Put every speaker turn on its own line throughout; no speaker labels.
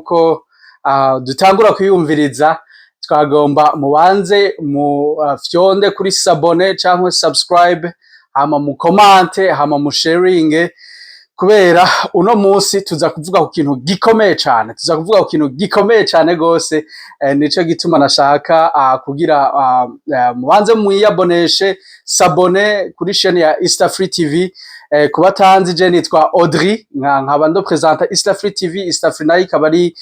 ko dutangura kwiyumviriza twagomba mubanze mu fyonde kuri s'abonner cyangwa subscribe, hama mu comment, hama mu sharing, kubera uno munsi tuza kuvuga ku kintu gikomeye cyane gose. Nico gituma nashaka kugira mubanze muyaboneshe s'abonner kuri chaîne ya East Free TV. Kubatanzi je nitwa Audrey, nkaba ndo presenter East Free TV. East Free nayo ikaba ari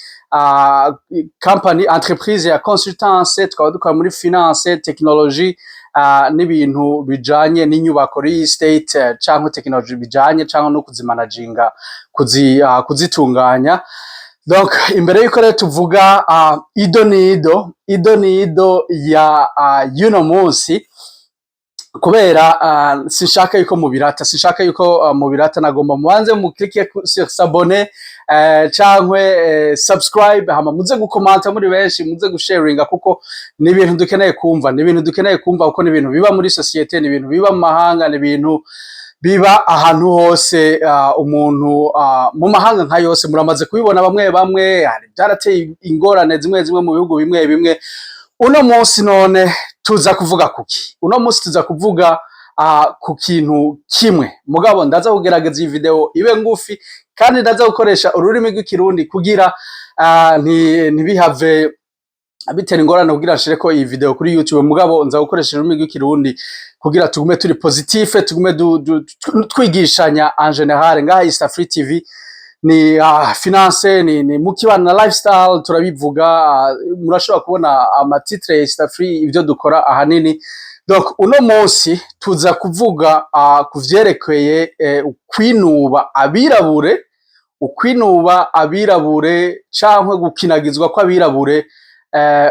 company entreprise ya consultance, tukaba dukora muri finance, technology, n'ibintu bijanye n'inyubako real estate, canke technology bijanye canke no kuzimanaginga, kuzitunganya. Donc imbere yuko rero tuvuga ido nido ya yuno munsi, kubera sinshaka yuko mubirata, nagomba mubanze mu clique sur s'abonner cankwe subscribe, hama muze gukomanta muri benshi, muze gusharinga, kuko ni ibintu dukeneye kumva, kuko ni ibintu biba muri societe, ni ibintu biba mu mahanga, ni ibintu biba ahantu hose. Umuntu mu mahanga nka yose muramaze kubibona, bamwe byarateye ingorane zimwe mu bihugu bimwe. Uno munsi none tuza kuvuga kuki? Uno munsi tuza kuvuga ku kintu kimwe, mugabo ndaza kugerageza iyi video ibe ngufi, kandi ndaza gukoresha ururimi rw'ikirundi kugira ntibihave bitera ingorane kugira nshireko iyi video kuri YouTube. Mugabo nza gukoresha ururimi rw'ikirundi kugira tugume turi positif, tugume twigishanya en general. Ngaha East Free TV ni finance, ni mukibana na lifestyle, turabivuga. Murashobora kubona amatitre East Free ibyo dukora ahanini. Donc uno munsi tuza kuvuga kuvyerekeye ukwinuba abirabure cankwe gukinagizwa kw'abirabure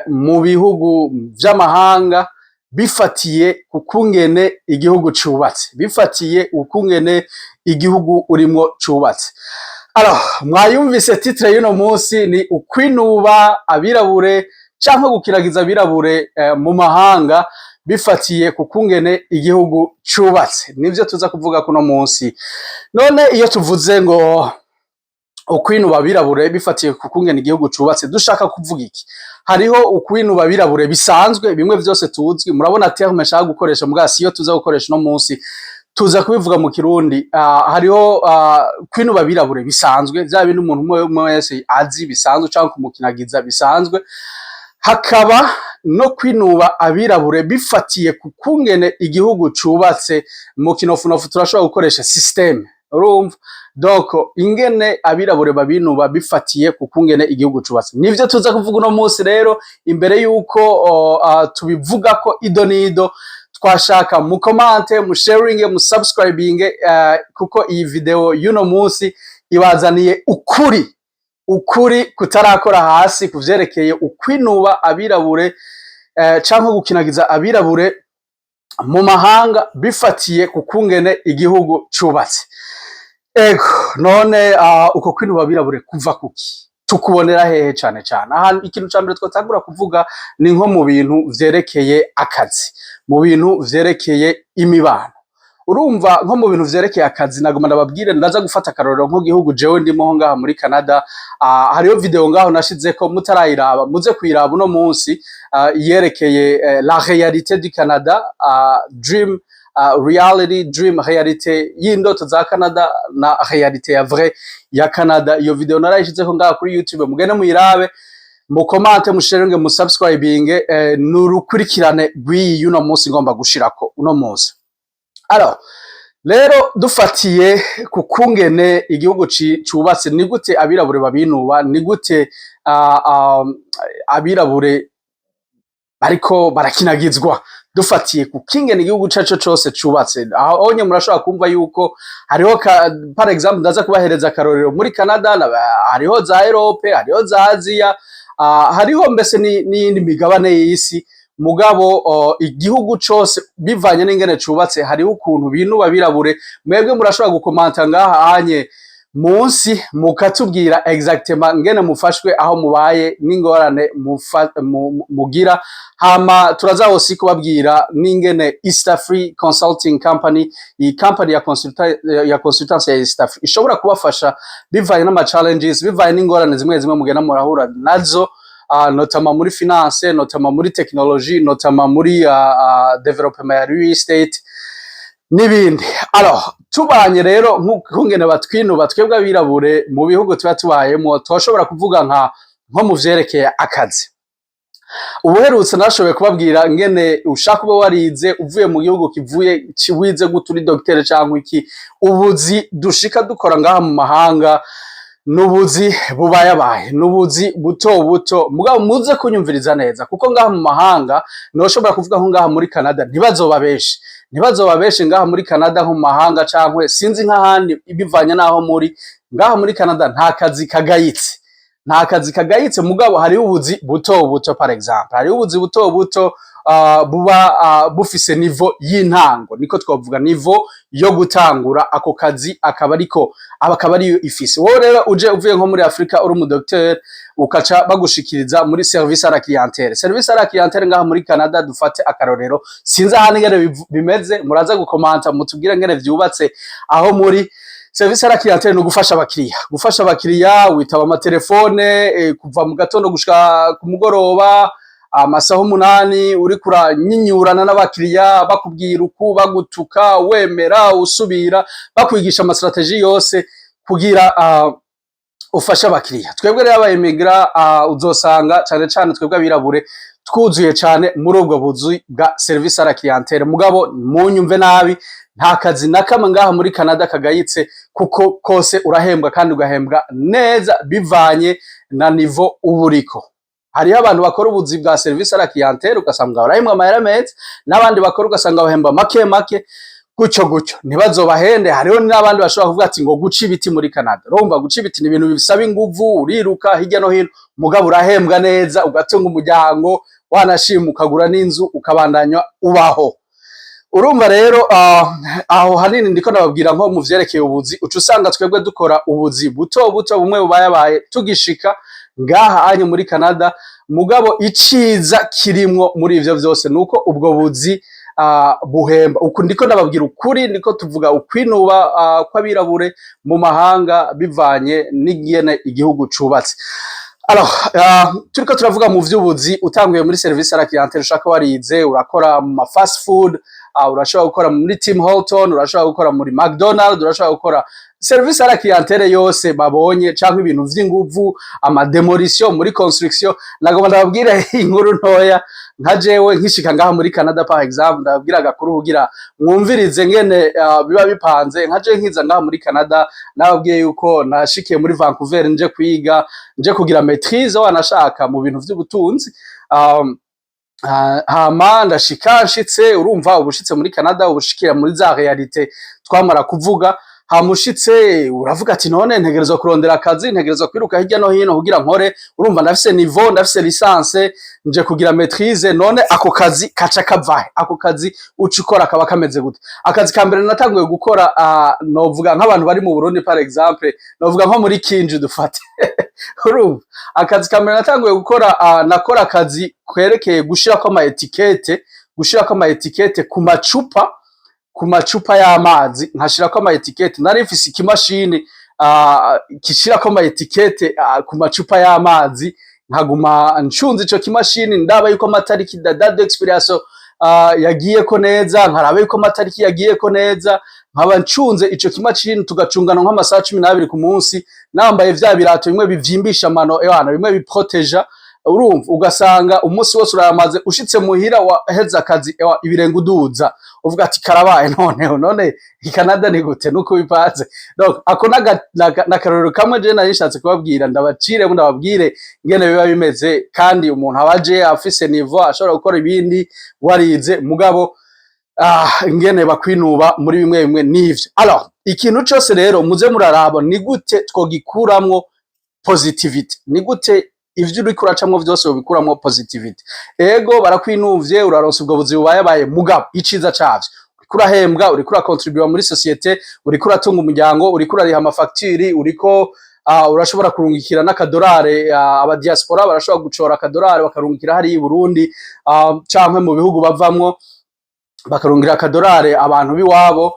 mu bihugu vy'amahanga, bifatiye kukungene igihugu cubatse, bifatiye ukungene igihugu urimwo cubatse. Alors mwayumvise titre y'uno munsi ni ukwinuba abirabure canke gukiragiza abirabure mu mahanga, bifatiye kukungene igihugu cubatse. Nivyo tuza kuvuga kuno munsi. None iyo tuvuze ngo ukwinuba abirabure bifatiye kukungene igihugu cubatse, dushaka kuvuga iki? Hariho ukwinuba abirabure bisanzwe, bimwe vyose tuzwi. Murabona terme nshaka gukoresha, mugabo siyo tuza gukoresha no munsi, tuza kubivuga mu Kirundi. Hariho kwinuba abirabure bisanzwe, vya bintu umuntu umwe wese azi bisanzwe, canke kumukinagiza bisanzwe. Hakaba no kwinuba abirabure bifatiye kukungene igihugu cubatse. Mu kinofunofu turashobora gukoresha system, urumva? Donc ingene abirabure babinuba bifatiye kukungene igihugu cubatse, nivyo tuza kuvuga uno munsi. Rero imbere yuko tubivuga ko ido nido, twashaka mu comment, mu sharing, mu subscribing, kuko iyi video y'uno munsi ibazaniye ukuri kutarakora hasi kuvyerekeye ukwinuba abirabure canke gukinagiza abirabure mu mahanga, bifatiye kukungene igihugu cubatse. Ego none uko kwinuba abirabure kuva kuki? Tukubonera hehe cane? Aha ikintu ca mbere twatangura kuvuga ni nko mu bintu vyerekeye akazi, mu bintu vyerekeye imibano. Urumva, nko mu bintu vyerekeye akazi, nagomba ndababwire, ndaza gufata akarorero nko gihugu jewe ndimo ngaha muri Canada. Hariyo video ngaho nashizeko, mutarayiraba muze kuyiraba uno munsi, yerekeye la réalité du Canada, dream reality, dream reality y'indoto za Canada na reality ya vrai ya Canada. Iyo video narayishizeko ngaha kuri YouTube, mugende muyirabe, mu comment, mu sharing, mu subscribing, nurukurikirane rw'iyi y'uno munsi ngomba gushirako uno munsi. Alors rero dufatiye kukungene igihugu cubatse, ni gute abirabure babinuba, ni gute abirabure bariko barakinagizwa, dufatiye kukingene igihugu caco cose cubatse. Aho onye murashobora kumva yuko hariho par exemple, ndaza kubahereza akarorero muri Canada, hariho za Europe, hariho za Asia, hariho mbese n'iyindi migabane y'isi. Mugabo igihugu cose bivanye n'ingene cubatse, hariho ukuntu binuba abirabure. Mwebwe murashobora gukomanta ngaha anye munsi mukatubwira exactement ngene mufashwe aho mubaye n'ingorane mugira, hama turaza hose kubabwira n'ingene East Africa Consulting Company, iyi company ya consultance ya East Africa ishobora kubafasha bivanye n'ama challenges, bivanye n'ingorane zimwe zimwe mugenda murahura nazo, notama muri finance, notama muri technology, notama muri development ya real estate n'ibindi. Alors tubanye rero nkungene batwinuba twebwe abirabure mu bihugu tuba tubayemo, twashobora kuvuga nko mu vyerekeye akazi. Ubuherutse nashoboye kubabwira ngene ushaka ube warize uvuye mu gihugu kivuye wize guturi docteur cyangwa iki, ubuzi dushika dukora ngaha mu mahanga nubuzi bubayabaye, nubuzi buto buto, mugabo muze kunyumviriza neza, kuko ngaha mu mahanga noshobora kuvuga nko ngaha muri Canada ntibazoba benshi ngaha muri Canada nko mu mahanga, cyangwa sinzi nk'ahandi bivanye naho muri ngaha muri Canada nta kazi kagayitse, mugabo hari ubuzi buto buto. Par exemple hari ubuzi buto buto buba bufise niveau y'intango, niko twavuga niveau yo gutangura ako kazi, akaba ari ifise. Wowe rero uvuye nko muri Afrika uri umudocteur, ukaca bagushikiriza muri service à la clientèle ngaha muri Canada, dufate akarorero, sinzi ahandi ngene bimeze, muraza gukomanta mutubwire ngene vyubatse aho muri. Service à la clientèle no gufasha abakiriya, witaba amatelefone kuva mu gatondo gushika ku mugoroba, amasaha 8 uri kuranyinyurana n'abakiriya, bakubwira uku, bagutuka, wemera usubira, bakwigisha ama strategie yose kugira ufasha abakiriya. Twebwe rero abayemigra uzosanga cyane twebwe abirabure twuzuye cyane muri ubwo buzi bwa service à la clientèle, mugabo munyumve nabi, nta kazi na kamwe ngaha muri Canada kagayitse, kuko kose urahembwa kandi ugahembwa neza bivanye na niveau uburiko. Hariho abantu bakora ubuzi bwa service à la clientèle ugasanga barahembwa amahera meza, n'abandi bakora ugasanga bahembwa make gutyo ntibazobahende. Hariho n'abandi bashobora kuvuga ati ngo guca ibiti muri Canada, urumva guca ibiti ni ibintu bisaba inguvu, uriruka hirya no hino, mugabo urahembwa neza, ugatunga umuryango, wanashima ukagura n'inzu, ukabandanya ubaho. Urumva rero aho hanini ndiko nababwira nko mu vyerekeye ubuzi, uca usanga twebwe dukora ubuzi buto buto bumwe bubayabaye tugishika ngaha anye muri Canada, mugabo iciza kirimwo muri ivyo vyose nuko ubwo buzi buhemba. Uku ndiko nababwira ukuri, ndiko tuvuga ukwinuba kw'abirabure mu mahanga bivanye n'ingene igihugu cubatse. Alors turiko turavuga mu vy'ubuzi, utanguye muri service à la clientèle, ushaka warize urakora mu fast food, urashobora gukora muri Tim Hortons, urashobora gukora muri McDonald's, urashobora gukora service à la clientèle yose babonye, cyangwa ibintu vy'inguvu, ama demolition muri construction. Nagomba ndababwira inkuru ntoya nka jewe nkishika ngaha muri Canada par exemple, ndababwira agakuru kugira mwumvirize ngene biba bipanze. Nka je nkiza ngaha muri Canada, nababwiye yuko nashikiye muri Vancouver nje kwiga, nje kugira maîtrise wanashaka mu bintu vy'ubutunzi. Hama nshitse, urumva ubushitse muri Canada ubushikira muri za realite twamara kuvuga. Hamushitse uravuga ati none ntegerezwa kurondera akazi, ntegerezwa kwiruka hirya no hino kugira nkore, urumva ndafise niveau, ndafise licence, nje kugira maîtrise, none ako kazi kaca kavahe? Ako kazi ucikora kaba kameze gute? Akazi ka mbere natanguye gukora novuga nk'abantu bari mu Burundi par exemple, novuga nko muri Kinju dufate urumva akazi ka mbere natanguye gukora, nakora akazi kwerekeye gushirako ama etiquette ku macupa y'amazi, nkashirako ama etiquette. Nari mfise ikimashini kishirako ama etiquette ku macupa y'amazi, nkaguma ncunze ico kimashini, ndaba yuko amatariki date d'expiration yagiyeko neza, nkarabe yuko amatariki yagiyeko neza, nkaba ncunze ico kimashini, tugacungana nk'amasaha 12 ku munsi, nambaye vya birato bimwe bivyimbisha amano, bimwe biproteja. Urumva ugasanga umunsi wose uramaze, ushitse muhira waheza akazi ibirenga uduza, uvuga ati karabaye none i Canada ni gute nuko bipaze. Donc ako nakarorero kamwe je narishatse kubabwira, ndababwire ngene biba bimeze, kandi umuntu abaje afise niveau ashobora gukora ibindi warize, mugabo ngene bakwinuba muri bimwe n'ivyo. Alors ikintu cyose rero muze murarabo ni gute twogikuramwo positivity, ni gute ivyo uri kuracamwo vyose ubikuramwo positivity. Ego barakwinuvye, uraronse ubwo buzi bubayabaye, mugabo iciza cavyo uriko urahembwa, uriko urakontribuwa muri societe, uriko uratunga umuryango, uriko urariha amafagitire, uriko urashobora kurungikira n'akadorare, aba diaspora barashobora gucora akadorare bakarungikira hari i Burundi canke mu bihugu bavamwo bakarungira akadorare abantu biwabo.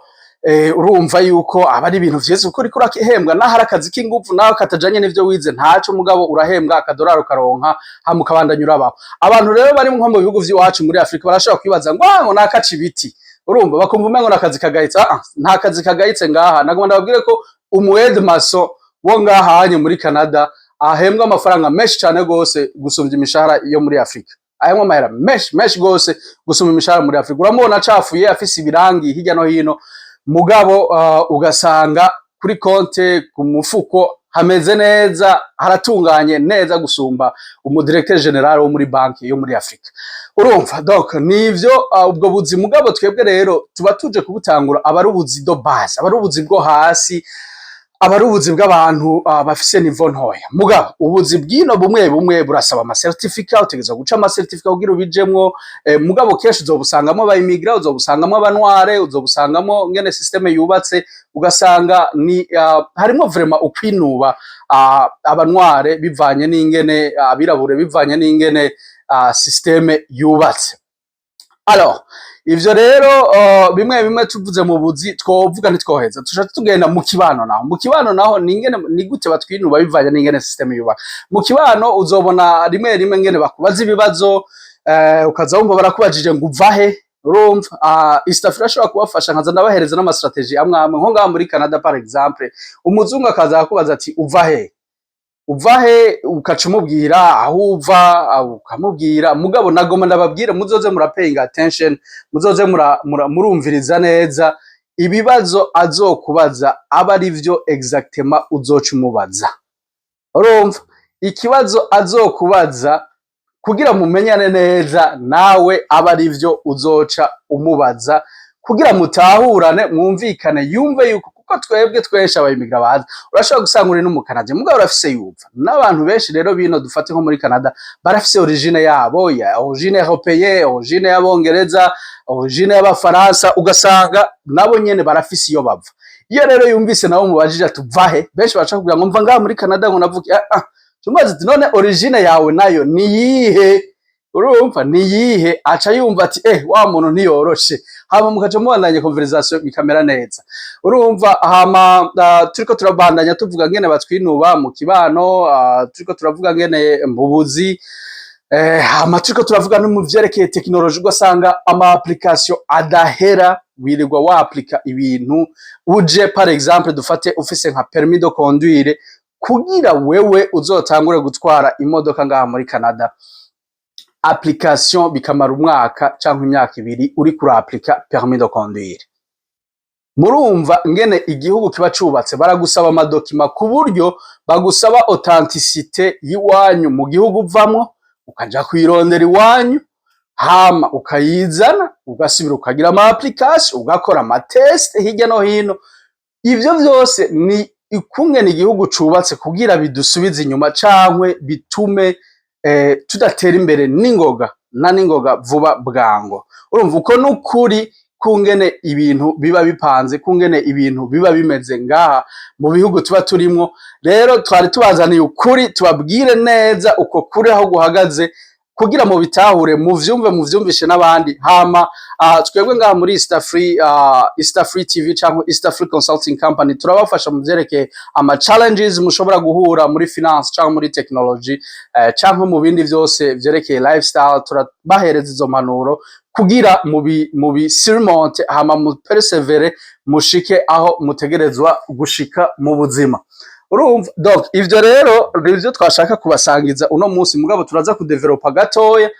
Urumva yuko aba ari ibintu vyiza kuko uriko urahembwa naho ari akazi k'inguvu naho katajanye n'ivyo wize ntaco, mugabo urahembwa akadorare ukaronka hama ukabandanya urabaho. Abantu rero bari nko mu bihugu vy'iwacu muri Afrika barashobora kwibaza ngo nakaca ibiti, urumva bakumva umengo n'akazi kagayitse. Nta kazi kagayitse ngaha. Nagomba ndababwire ko umuede maso wo ngaha hanye muri Canada ahembwa amafaranga menshi cane gose gusumvya imishahara yo muri Afrika. Ayamwe amahera menshi gose gusumvya imishahara muri Afrika. Uramubona acafuye afise ibirangi hirya no hino, mugabo ugasanga kuri konte ku mufuko hameze neza, haratunganye neza gusumba umudirecteur general wo muri banki yo muri Afrika. Urumva donc nivyo ubwo buzi. Mugabo twebwe rero tuba tuje kubutangura abari ubuzi do base, abari ubuzi bwo hasi, abari ubuzi bw'abantu bafise niveau ntoya. Mugabo ubuzi bwino bumwe burasaba ama certificate, utegeza guca ama certificate kugira ubijemwo. Mugabo kenshi uzobusangamo aba immigrant, uzobusangamo abanware, uzobusangamo ngene systeme yubatse, ugasanga ni harimo vraiment ukwinuba abanware bivanye n'ingene abirabure bivanye n'ingene systeme yubatse. Alors ivyo rero bimwe tuvuze mu buzi twovuga ntitwoheza tushaka tugenda mu kibano naho. Mu kibano naho ni gute batwinuba bivanye n'ingene systeme yuba. Mu kibano uzobona rimwe ngene bakubaza ibibazo, ukaza wumva barakubajije ngo uvahe. Urumva East Africa ashobora kubafasha nkaza ndabahereza n'ama strategy amwe nko ngaha muri Canada par exemple. Umuzungu akaza akubaza ati uvahe ukaca umubwira aho uva, ukamubwira. Mugabo nagoma ndababwira muzoze murapaying attention, muzoze murumviriza neza ibibazo azokubaza aba ari vyo exactement uzoca umubaza. Urumva ikibazo azokubaza kugira mumenyane neza nawe aba ari vyo uzoca umubaza kugira mutahurane mwumvikane, yumve yuko kuko twebwe twesha abayimigra baza. Urashobora gusanga uri n'umukanadi mugabo urafise yumva. N'abantu benshi rero bino dufate nko muri Canada barafise origine yabo, ya origine européenne, origine y'abongereza, origine y'abafaransa, ugasanga nabo nyene barafise iyo bava. Iyo rero yumvise nabo mubajije atuvahe, benshi baca kugira ngo mva ngaha muri Canada ngo navuki tumaze ati none origine yawe nayo ni yihe? Urumva ni yihe? Aca yumva ati wa muntu ntiyoroshe, hama mukaca mubandanya conversation bikamera neza. Urumva hama turiko turabandanya tuvuga ngene batwinuba mu kibano, turiko turavuga ngene mu buzi, hama turiko turavuga no mu vyerekeye technology. Ugasanga ama application adahera, wirirwa wa applica ibintu. Uje par exemple dufate ufise nka permis de conduire, kugira wewe uzotangure gutwara imodoka ngaha muri Canada, application bikamara umwaka canke imyaka ibiri uri kuri applica permis de conduire. Murumva ngene igihugu kiba cubatse, baragusaba amadokima ku buryo bagusaba authenticité yiwanyu mu gihugu uvamwo, ukaja kwirondera iwanyu, hama ukayizana, ugasubira ukagira ama application, ugakora ama test hirya no hino. Ivyo vyose ni ikungene igihugu cubatse kugira bidusubize inyuma cankwe bitume tudatera imbere n'ingoga vuba bwango. Urumva uko n'ukuri kungene ibintu biba bipanze, kungene ibintu biba bimeze ngaha mu bihugu tuba turimwo. Rero twari tubazaniye ukuri, tubabwire neza uko kuri aho guhagaze kugira mu bitahure muvyumvishe n'abandi. Hama twebwe ngaha muri East Africa TV cyangwa East Africa Consulting Company turabafasha mu vyerekeye ama challenges mushobora guhura muri finance cyangwa muri technology cyangwa mu bindi vyose vyerekeye lifestyle. Turabahereza izo manuro kugira mubi surmonte, hama mu persevere mushike aho mutegerezwa gushika mu buzima. Urumva donc ivyo rero nivyo twashaka kubasangiza uno munsi. Mugabo turaza kudevelopa gatoya,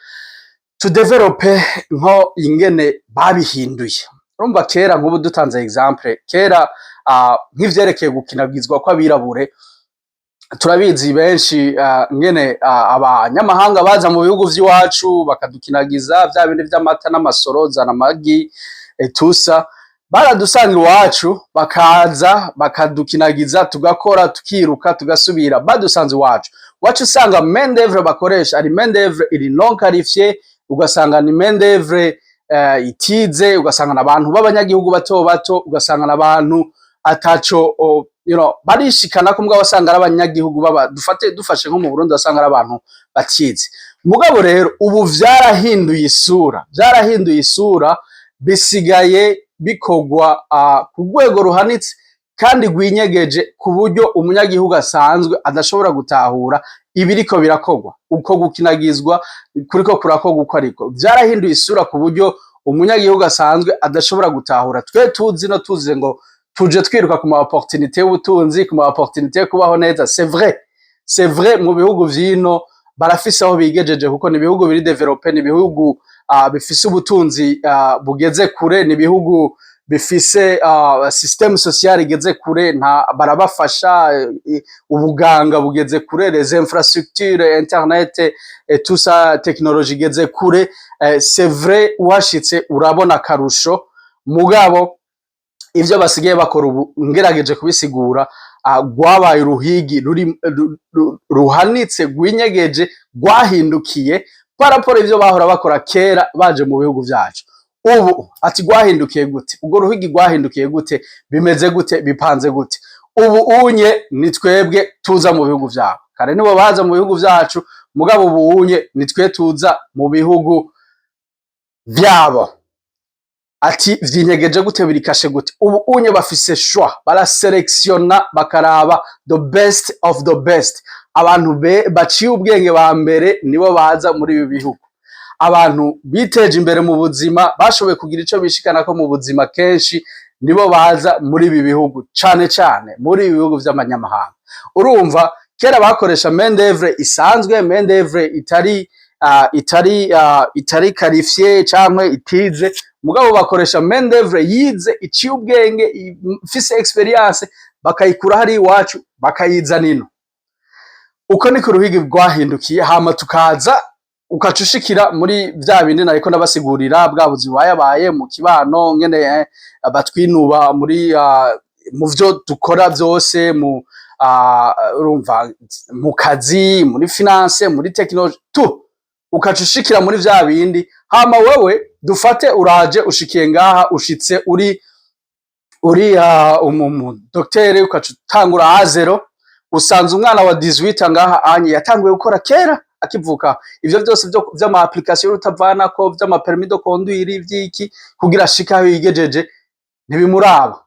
tudevelope nko ingene babihinduye. Urumva kera nk'ubu dutanze example, kera nk'ivyerekeye gukinagizwa kw'abirabure turabizi benshi ngene abanyamahanga baza mu bihugu vy'iwacu bakadukinagiza vya bindi vy'amata n'amasoro zana magi tusa, baradusanga iwacu bakaza bakadukinagiza, tugakora tukiruka tugasubira. Badusanze iwacu usanga main d'œuvre bakoresha ari main d'œuvre iri non qualifiée, ugasanga ni main d'œuvre itize, ugasanga n'abantu b'abanyagihugu bato bato, ugasanga n'abantu ataco barishikana ko mbwa wasanga ari abanyagihugu dufashe nko mu Burundi wasanga ari abantu batize. Mugabo rero ubu vyarahinduye isura, bisigaye bikogwa ku rwego ruhanitse kandi rwinyegeje, ku buryo umunyagihugu asanzwe adashobora gutahura ibiriko birakogwa, uko gukinagizwa kuriko kurakogwa uko ariko. Vyarahinduye isura ku buryo umunyagihugu asanzwe adashobora gutahura. Twe tuzi ngo tuje twiruka ku ma opportunité y'ubutunzi, ku ma opportunité yo kubaho neza. C'est vrai mu bihugu vyino barafise aho bigejeje, kuko ni bihugu biri developer, ni bihugu bifise ubutunzi bugeze kure, ni bihugu bifise système social igeze kure, barabafasha, ubuganga bugeze kure, les infrastructures, internet et tout ça, technologie igeze kure. C'est vrai washitse urabona akarusho, mugabo ivyo basigaye bakora ubu ngerageje kubisigura, rwabaye uruhigi ruhanitse rwinyegeje, rwahindukiye paraporo ivyo bahora bakora kera baje mu bihugu vyacu. Ubu ati rwahindukiye gute? Ubwo ruhigi rwahindukiye gute? Bimeze gute? Bipanze gute? Ubu unye ni twebwe tuza mu bihugu vyabo, kare nibo baza mu bihugu vyacu, mugabo ubu unye ni twe tuza mu bihugu vyabo. Ati vyinyegeje gute? Birikashe gute? Ubu unye bafise choix, baraselectiona bakaraba the best of the best. Abantu baciye ubwenge ba mbere nibo baza muri ibi bihugu. Abantu biteje imbere mu buzima, bashoboye kugira ico bishikanako mu buzima, kenshi nibo baza muri ibi bihugu, cane muri ibi bihugu vy'amanyamahanga. Urumva kera bakoresha main d'œuvre isanzwe, main d'œuvre itari qualifiée canke itize, mugabo bakoresha main d'œuvre yize, iciye ubwenge, ifise experience, bakayikura hari iwacu bakayizana ino. Uko niko uruhigi rwahindukiye. Hama tukaza ukacushikira muri vya bindi nariko ndabasigurira, bwa buzi bayabaye mu kibano, ngene batwinuba muri mu vyo dukora vyose, urumva mu kazi, muri finance, muri technology ukacushikira muri vya bindi. Hama wewe dufate uraje ushikiye ngaha, ushitse uri docteur, ukacutangura a zero, usanze umwana wa 18 ngaha anye yatanguye gukora kera akivuka. Ivyo byose vy'ama application utavanako, vy'ama permis de conduire, vy'iki, kugira ashika aho yigejeje ntibimuraba.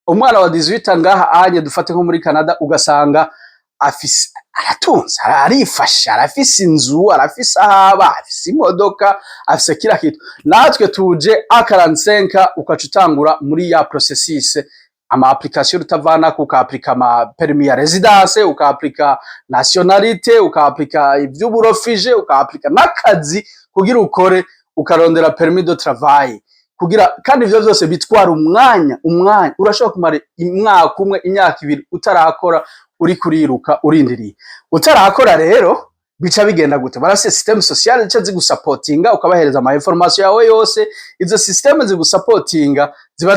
Umwana wa 18 ngaha anye dufate nko muri Canada, ugasanga afise aratunze, arifasha, arafise inzu, arafise ahaba, afise imodoka, afise kila kitu. Natwe tuje A45 ukacutangura muri ya processus, ama application utavanako, ukaapplika ama permis ya residence, ukaapplika nationalité, ukaapplika ivy'uburofije, ukaapplika n'akazi kugira ukore, ukarondera permis de travail kugira. Kandi ivyo vyose bitwara umwanya. Urashobora kumara umwaka umwe, imyaka ibiri utarakora, uri kuriruka urindiriye. Utarakora rero bica bigenda gute? Barase système social zica zigusupportinga, ukabahereza ama information yawe yose. Izo système zigusupportinga ziba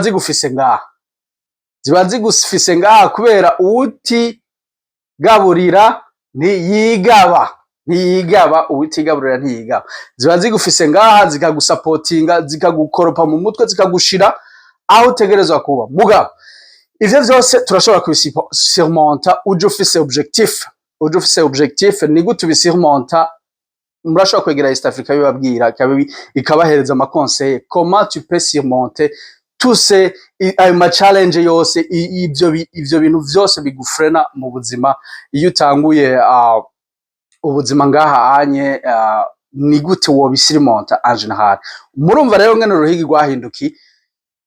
zigufise ngaha, kubera uti gaburira ntiyigaba, uwutigaburira ntiyigaba. Ziba zigufise ngaha, zikagusupportinga, zikagukoropa mu mutwe, zikagushira aho utegerezwa kuba. Mugabo ivyo vyose turashobora kubisurmonta uje ufise objectif. Ni gute ubisurmonta? Murashobora kwegera East Africa bibabwira, ikabahereza ama conseil comment tu peux surmonter tuse ayo ma challenge yose, ivyo bintu vyose bigufrena mu buzima. Iyo utanguye ubuzima ngaha anye, ni gute wobisirimonta en general? Murumva rero ngene uruhigi rwahinduki.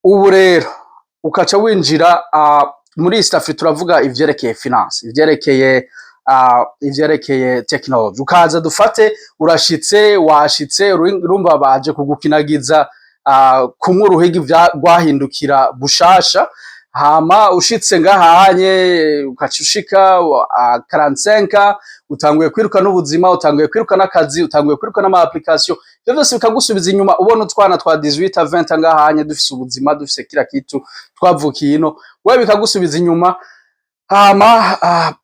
Ubu rero ukaca winjira muri East Africa, turavuga ivyerekeye finance, ivyerekeye technology. Ukaza dufate washitse urumva baje kugukinagiza kumwe uruhigi rwahindukira bushasha. Hama ushitse ngahanye ukacushika 45, utanguye kwiruka n'ubuzima, utanguye kwiruka n'akazi, utanguye kwiruka n'ama application. Ivyo byose bikagusubiza inyuma. Ubona utwana twa 18 20 ngahanye dufise ubuzima, dufise kila kitu, twavukiye ino, wewe bikagusubiza inyuma. hama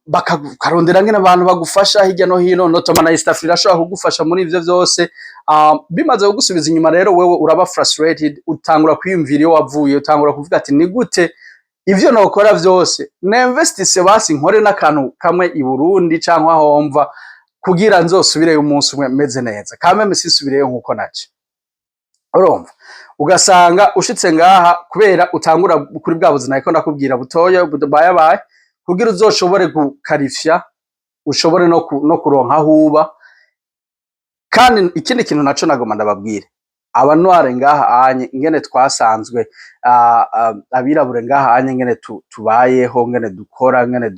bakarondera ngene abantu bagufasha hirya no hino, notama na East Africa ashobora kugufasha muri ivyo vyose. Bimaze kugusubiza inyuma rero wewe uraba frustrated, utangura kwiyumvira iyo wavuye, utangura kuvuga ati ni gute ivyo nokora vyose ninvestise basi nkore n'akantu kamwe i Burundi canke aho mva kugira nzosubireyo umunsi umwe meze neza, kameme sisubireyo nkuko naje. Urumva ugasanga ushitse ngaha kubera utangura kuri bwa buzima ariko ndakubwira butoya bayabaye kugira uzoshobore gukarifya, ushobore no kuronka huba. Kandi ikindi kintu naco nagoma ndababwire abanware ngaha anye ingene twasanzwe abirabure ngaha anye ingene tubayeho, ngene dukora, ngene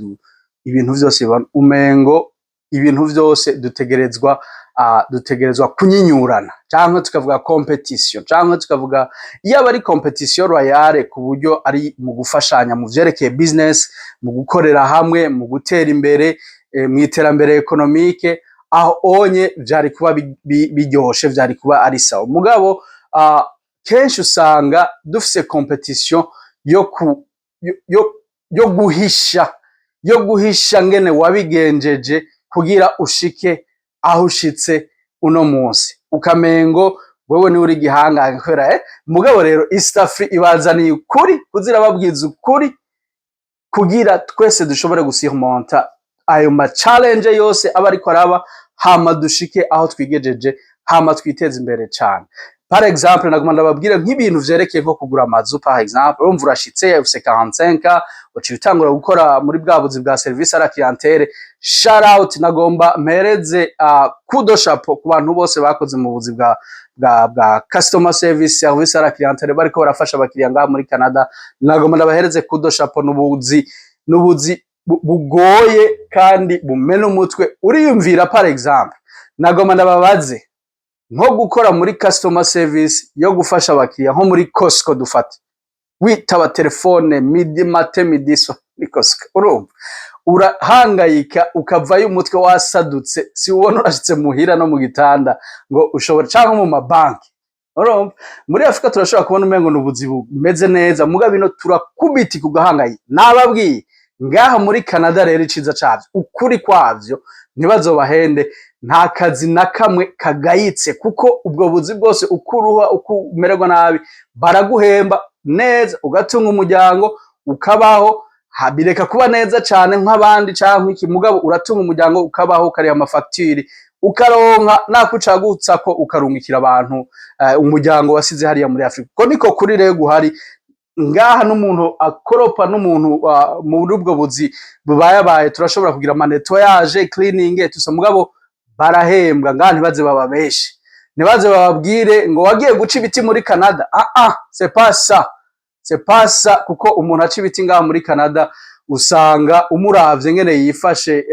ibintu vyose umengo ibintu vyose dutegerezwa kunyinyurana, canke tukavuga competition, canke tukavuga iyo ari competition royale ku buryo ari mu gufashanya mu vyerekeye business, mu gukorera hamwe, mu gutera imbere mu iterambere economique, aho onye vyari kuba biryoshe, vyari kuba ari sawa. Mugabo kenshi usanga dufise competition yo guhisha ngene wabigenjeje kugira ushike aho ushitse uno munsi, ukamengo wewe ni uri gihangange kubera mugabo rero East Africa ibazaniye ukuri, kuzira babwiza ukuri kugira twese dushobore gusurmonta ayo ma challenge yose aba ariko araba, hama dushike aho twigejeje, hama twiteze imbere cyane. Par exemple naguma ndababwira nk'ibintu vyerekeye nko kugura amazu. Par exemple urumva urashitse ufise 45 uciye utangura gukora muri bwa buzi bwa service à la clientèle. Shout out nagomba mpereze kudo chapeau ku bantu bose bakoze mu buzi bwa customer service à la clientèle bariko barafasha abakiriya ngaha muri Canada. Nagomba ndabahereze kudo chapeau, n'ubuzi bugoye kandi bumena umutwe. Uriyumvira par exemple nagomba ndababaze nko gukora muri customer service yo gufasha abakiriya nko muri Costco dufate, witaba telefone midi mate midiso ni Costco, urumva urahangayika ukavayo umutwe wasadutse, si ubona urashitse muhira no mu gitanda ngo ushobora canke mu mabanki. Urumva muri Afrika turashobora kubona umengo n'ubuzi bumeze neza, muga bino turakubiti kugahangayika. Nababwiye ngaha muri Canada rero iciza cavyo ukuri kwavyo ntibazobahende, nta kazi na kamwe kagayitse, kuko ubwo buzi bwose ukuruha ukumererwa nabi baraguhemba neza, ugatunga umuryango ukabaho, habireka kuba neza cane nk'abandi canke iki, mugabo uratunga umuryango ukabaho, ukariha amafacture, ukaronka nakucagutsa ko ukarungikira abantu umuryango wasize hariya muri Afrika. Ko niko kuri rero guhari ngaha, n'umuntu akoropa n'umuntu muri ubwo buzi bubayabaye turashobora kugira nettoyage cleaning tusa, mugabo barahembwa ngaha. Ntibaze bababeshe, ntibaze bababwire ngo wagiye guca ibiti muri Canada. C'est pas ça, kuko umuntu aca ibiti ngaha muri Canada usanga umuravye ngene yifashe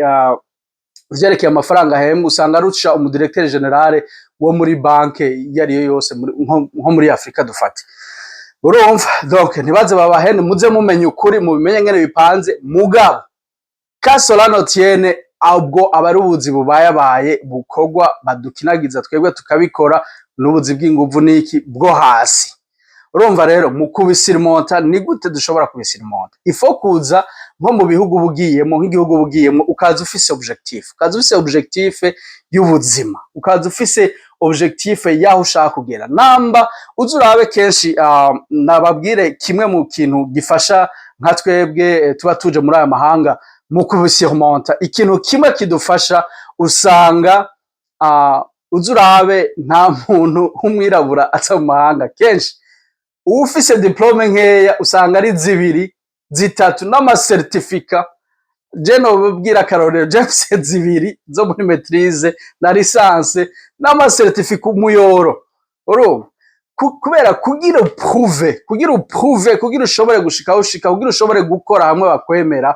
vyerekeye amafaranga ahembwa, usanga arusha umudirecteur general wo muri banke iyo ariyo yose nko muri Afrika dufate. Urumva donc ntibaze babahene, muze mumenye ukuri, mubimenye ngene bipanze. Mugabo kasolano tiene ubwo abarubuzi bubayabaye bukogwa badukinagiza twebwe tukabikora, n'ubuzi bw'inguvu niki bwo hasi. Urumva rero mu kubisirimonta ni gute dushobora kubisirimonta? Ifo kuza nko mu bihugu bugiyemo, nk'igihugu bugiyemo ukaza ufise objectif y'ubuzima, ukaza ufise objectif yaho ushaka kugera. Namba uzurabe kenshi nababwire kimwe mu kintu gifasha nka twebwe tuba tuje muri aya mahanga mu kubisirimonta, ikintu kimwe kidufasha usanga uzurabe nta muntu w'umwirabura aca mu mahanga kenshi ufise diplome nkeya usanga ari 2 3 n'amasertifika. Je nobabwira akarorero James 2 zo muri maîtrise na licence n'amasertifika umuyoro. Urumva kubera kugira uprouve kugira ushobore gushika kugira ushobore gukora hamwe bakwemera,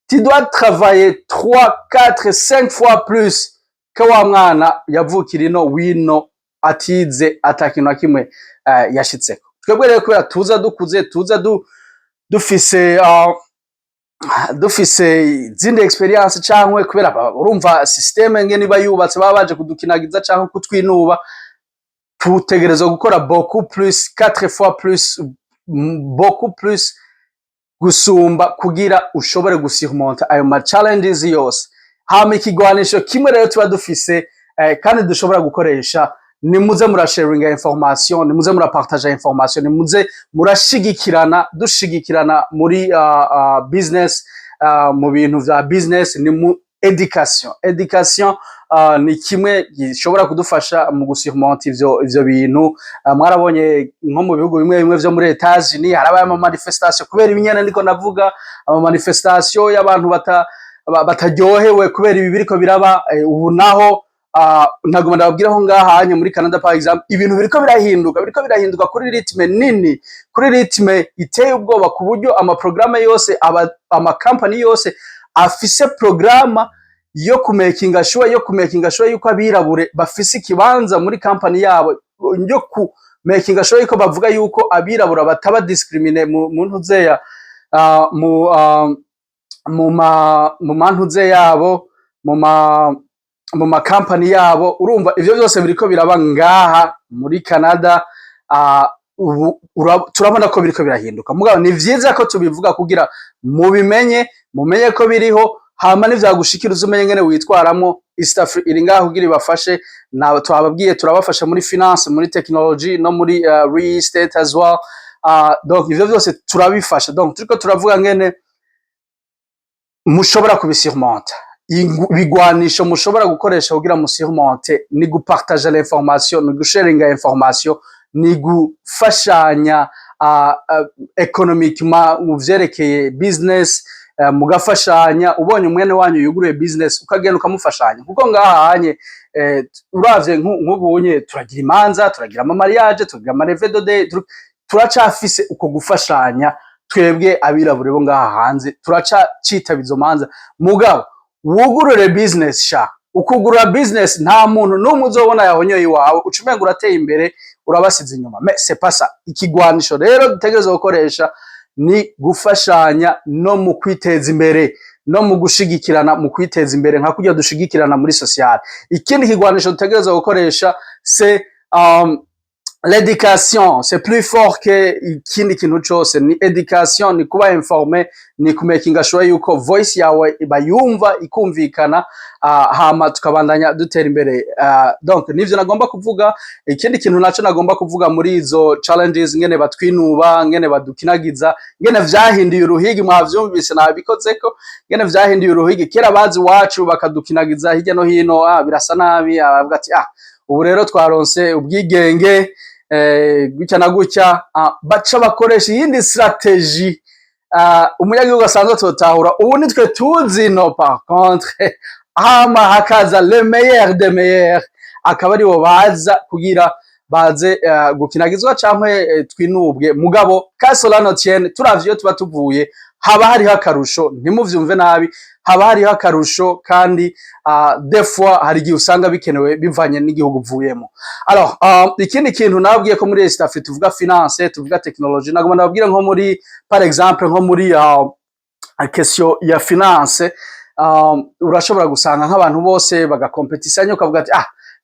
tu dois travailler 3 4 5 fois plus que wa mwana yavukira ino wino atize atakintu akimwe yashitseko. Twebwe rero kubera tuza dukuze, tuza dufise zindi experience canke kubera urumva systeme ngene iba yubatse baba baje kudukinagiza canke kutwinuba, tutegerezwa gukora beaucoup plus 4 fois plus beaucoup plus gusumba kugira ushobore gusurmonta ayo ma challenges yose. Hama ikigwanisho kimwe rero tuba dufise kandi dushobora gukoresha, ni muze murasharinga information, ni muze murapartager information, ni muze murashigikirana, dushigikirana muri business, mu bintu vya business, ni mu education ni kimwe gishobora kudufasha mu gusurmonta ivyo bintu. Mwarabonye nko mu bihugu bimwe bimwe vyo muri Etats-Unis harabaye ama manifestation kubera ibinyana ndiko navuga, ama manifestation y'abantu bataryohewe kubera ibi biriko biraba. Ubu naho ntagomba ndababwiraho ngaha hanye muri Canada par exemple, ibintu biriko birahinduka kuri ritme nini, kuri ritme iteye ubwoba, ku buryo ama programme yose ama company yose afise programme yo kumakinga sure yuko abirabure bafise ikibanza muri company yabo, yo kumakinga sure yuko bavuga yuko abirabura bataba discrimine mu ntuzeya mu mantuze yabo, mu ma company yabo. Urumva ivyo byose biriko biraba ngaha muri Canada. Turabona ko biriko birahinduka, mugabo ni vyiza ko tubivuga kugira mumenye ko biriho, hama nivyagushikira uzumenye ngene witwaramo. East Africa iri ngaho kugira ibafashe, na twababwiye turabafasha muri finance, muri technology no muri real estate as well. Donc ivyo byose turabifasha, donc turiko turavuga ngene mushobora kubisurmonta. Ibigwanisho mushobora gukoresha kugira musurmonte ni gupartager l'information, ni gusharinga information, ni gufashanya economiquement mu vyerekeye business, mugafashanya. Ubonye umwene wanyu yuguruye business ukagenda ukamufashanya, kuko ngaha hanye uravye nk'ubunye turagira imanza, turagira ama mariage, turagira ama levée de day, turacafise uko gufashanya. Twebwe abirabure bo ngaha hanze turacita bizo manza. Mugabo wugurure business ukugurura business, nta muntu n'umwe uzobona yahonyoye iwawe ucumenga urateye imbere, urabasize inyuma. Mais c'est pas ça. Ikigwanisho rero dutegerezwa gukoresha ni gufashanya no mu kwiteza imbere, no mu gushigikirana mu kwiteza imbere, nka kurya dushigikirana muri social. Ikindi kigwanisho dutegerezwa gukoresha c'est l'éducation. C'est plus fort que ikindi kintu cyose. Ni education, ni kuba informé, ni kumakinga sure yuko voice yawe bayumva ikumvikana, hama tukabandanya dutera imbere. Donc nivyo nagomba kuvuga. Ikindi kintu naco nagomba kuvuga muri izo challenges, ngene batwinuba, ngene badukinagiza, ngene vyahinduye uruhigi. Mwavyumvise nabikozeko ngene vyahinduye uruhigi. Kera bazi wacu bakadukinagiza hirya no hino, birasa nabi, abavuga ati ubu rero twaronse ubwigenge gutya na gutya, baca bakoresha iyindi strategie umunyagihugu asanzwe totahura. Ubu nitwe tuzi no, par contre hama hakaza le meilleur des meilleurs, akaba ari bo baza kugira baze gukinagizwa cankwe twinubwe. Mugabo kasolano tienne turavyo tuba tuvuye, haba hariho akarusho, ntimuvyumve nabi, haba hariho akarusho, kandi des fois hari igihe usanga bikenewe bivanye n'igihugu uvuyemo. Alors ikindi kintu nababwiye ko muri East Africa tuvuga finance, tuvuga technology, nagomba nababwira nko muri par exemple nko muri question ya finance, urashobora gusanga nk'abantu bose bagakompetisanya, ukavuga ati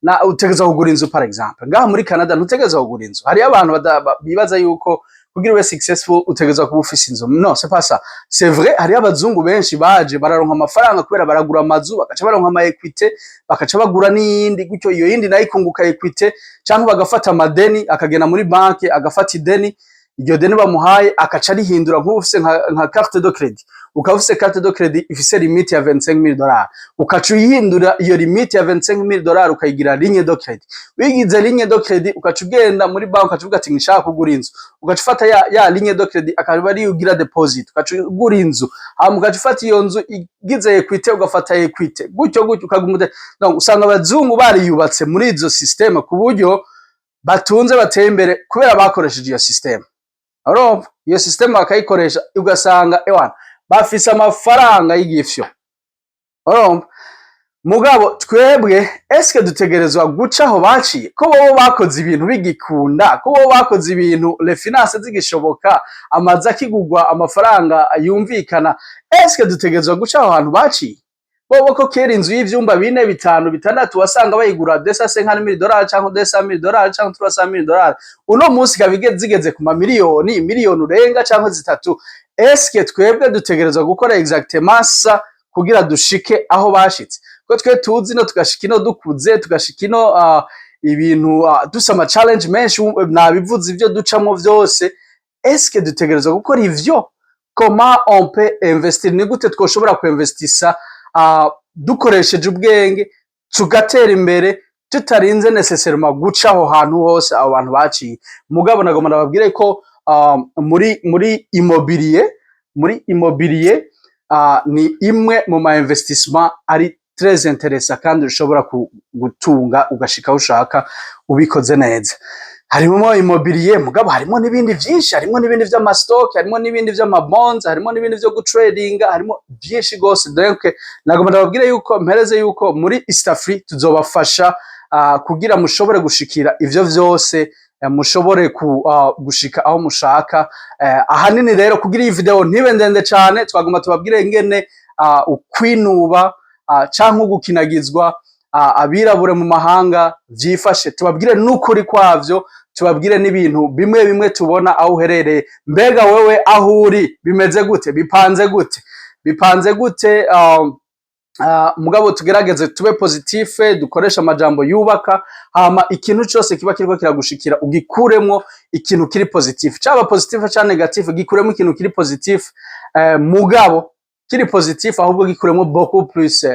na utegeza kugura inzu par exemple. Ngaha muri Canada ntutegeza kugura inzu. Hari abantu bibaza yuko kugira ube successful utegeza kuba ufise inzu. Non, c'est pas ça. C'est vrai, hari abazungu benshi baje bararonka amafaranga kubera baragura amazu, bakaca baronka ama equity, bakaca bagura n'iyindi, gutyo iyo yindi nayo ikunguka equity, cyangwa bagafata amadeni, akagena muri banki agafata ideni, iryo deni bamuhaye akaca rihindura nk'ufise nka carte de crédit. Ukaba ufise carte de crédit ifise limite ya $25,000, ukaca uyihindura iyo limite ya $25,000 ukayigira ligne de crédit. Wigize ligne de crédit ukaca ugenda muri banki ukaca uvuga ati ngishaka kugura inzu, ukaca ufata ya ligne de crédit akaba ari ugira deposit, ukaca ugura inzu, hama ukaca ufata iyo nzu igize equity ugafata equity, gutyo ukagumude. Donc usanga abazungu bariyubatse muri izo systeme ku buryo batunze bateye imbere kubera bakoresheje iyo systeme. Urumva iyo systeme bakayikoresha, ugasanga bafise amafaranga y'igifyo. Urumva mugabo twebwe eske dutegerezwa guca aho baciye? Ko bo bakoze ibintu bigikunda, ko bo bakoze ibintu le finance zigishoboka, amaza kigugwa, amafaranga yumvikana, eske dutegerezwa guca aho hantu baciye? Bo ko kera inzu y'ivyumba 4, 5, 6 wasanga bayigura $250,000 cyangwa $200,000 cyangwa $300,000, uno munsi kabige zigeze ku miliyoni urenga cyangwa zitatu. eske twebwe dutegerezwa gukora exactement ça kugira dushike aho bashitse? Ko twe tuzi no tugashika ino dukuze, tugashika ino ibintu dusa ama challenge menshi, nabivuze ivyo ducamwo vyose. Eske dutegerezwa gukora ivyo? Comment on peut investir? Ni gute twoshobora kuinvestisa dukoresheje ubwenge tugatera imbere tutarinze necessairement guca aho hantu hose abo bantu baciye? Mugabo nagomba nababwire ko muri immobilier ni imwe mu ma investissement ari très intéressant kandi ushobora gutunga ugashika ushaka ubikoze neza. Harimo immobilier, mugabo harimo n'ibindi vyinshi, harimo n'ibindi vy'ama stock, harimo n'ibindi vy'ama bonds, harimo n'ibindi vyo gutradinga, harimo byinshi gose. Donc nagomba ndababwire yuko mpereze yuko muri East Africa tuzobafasha kugira mushobore gushikira ivyo vyose, mushobore gushika aho mushaka. Ahanini rero kugira iyi video ntibe ndende cyane, twagomba tubabwire ngene ukwinuba canke gukinagizwa abirabure mu mahanga vyifashe, tubabwire n'ukuri kwavyo, tubabwire n'ibintu bimwe bimwe tubona aho uherereye. Mbega wewe aho uri bimeze gute? Bipanze gute? Mugabo tugerageze tube positive, dukoresha amajambo yubaka, hama ikintu cyose kiba kiriko kiragushikira ugikuremwo ikintu kiri positive, caba positive cyane negative, gikuremwo ikintu kiri positive. Mugabo kiri positive ahubwo gikuremwo beaucoup plus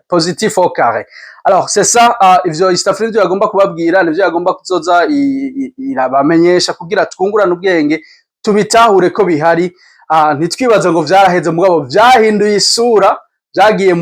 positif au carré. Alors c'est ça, ivyo East Africa yagomba kubabwira, nivyo yagomba kuzoza irabamenyesha kugira twungurana ubwenge, tubitahure ko bihari. Ntitwibaze ngo vyaraheze, mugabo vyahinduye isura, vyagiye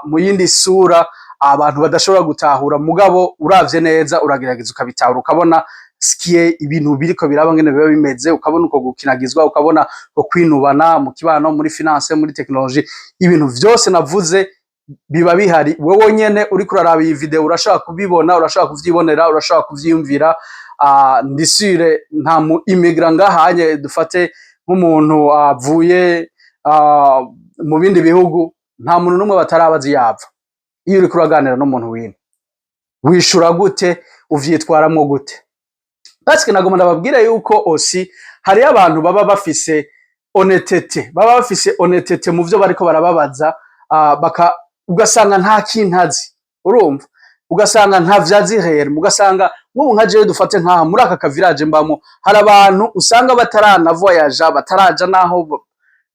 mu yindi sura abantu badashobora gutahura. Mugabo uravye neza, uragerageza ukabitahura, ukabona skiye ibintu biriko biraba ngene biba bimeze, ukabona uko gukinagizwa, ukabona uko kwinubana mu kibano, muri finance, muri technology. Ibintu vyose navuze biba bihari. Wewe nyene uriko uraraba iyi video urashaka kubibona, urashaka kuvyibonera, urashaka kuvyiyumvira. Ndisire nta mu immigrant ngahanye, dufate nk'umuntu avuye mu bindi bihugu, nta muntu numwe batarabazi yava. Iyo uriko uraganira n'umuntu wino, wishura gute? Uvyitwaramwo gute? Parce que nagomba ndababwire yuko aussi hari abantu baba bafise honnêteté mu vyo bariko barababaza, ugasanga nta kintazi, urumva, ugasanga nta vyazi rero, ugasanga nk'ubu nka jewe dufate nkaha muri aka kavirage mbamo, hari abantu usanga batarana voyage, bataraja naho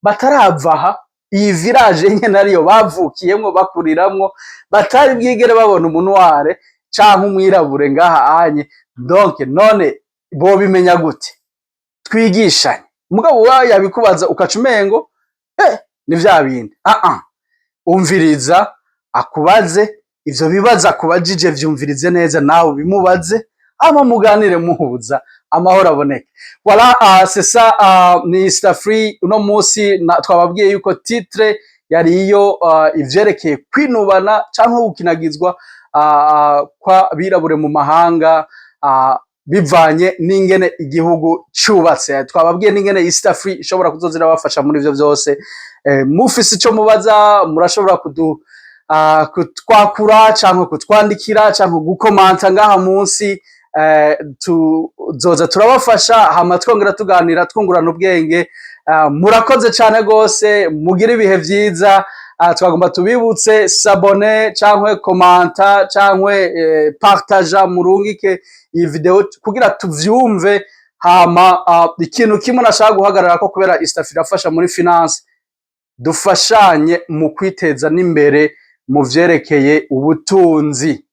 bataravaha iyi village nyene ariyo bavukiyemwo bakuriramwo, batari bwigere babona umuntu ware canke umwirabure ngaha anye. Donc none bo bimenya gute? Twigishanye. Mugabo wawe yabikubaza ukacumengo ni vya bindi. Umviriza akubaze ivyo bibaza kubajije, vyumvirize neza nawe bimubaze, ama muganire muhuza, amahoro aboneke. Voilà, c'est ça. Ni East Africa uno musi twababwiye yuko titre yari iyo ivyerekeye kwinubana canke gukinagizwa kwa birabure mu mahanga, bivanye n'ingene igihugu cubatse. Twababwiye n'ingene East Africa ishobora kuzozira bafasha muri ivyo vyose. Mufise ico mubaza, murashobora kutwakura canke kutwandikira canke gukomanta ngaha munsi. Tuzoza turabafasha, hama twongera tuganira, twungurana ubwenge. Murakoze cyane gose, mugira ibihe vyiza. Twagomba tubibutse s'abonner canke commenta canke partager, murungike iyi video kugira tuvyumve. Hama ikintu kimwe nashaka guhagarara ko, kubera East Africa afasha muri finance, dufashanye mu kwiteza n'imbere mu vyerekeye ubutunzi,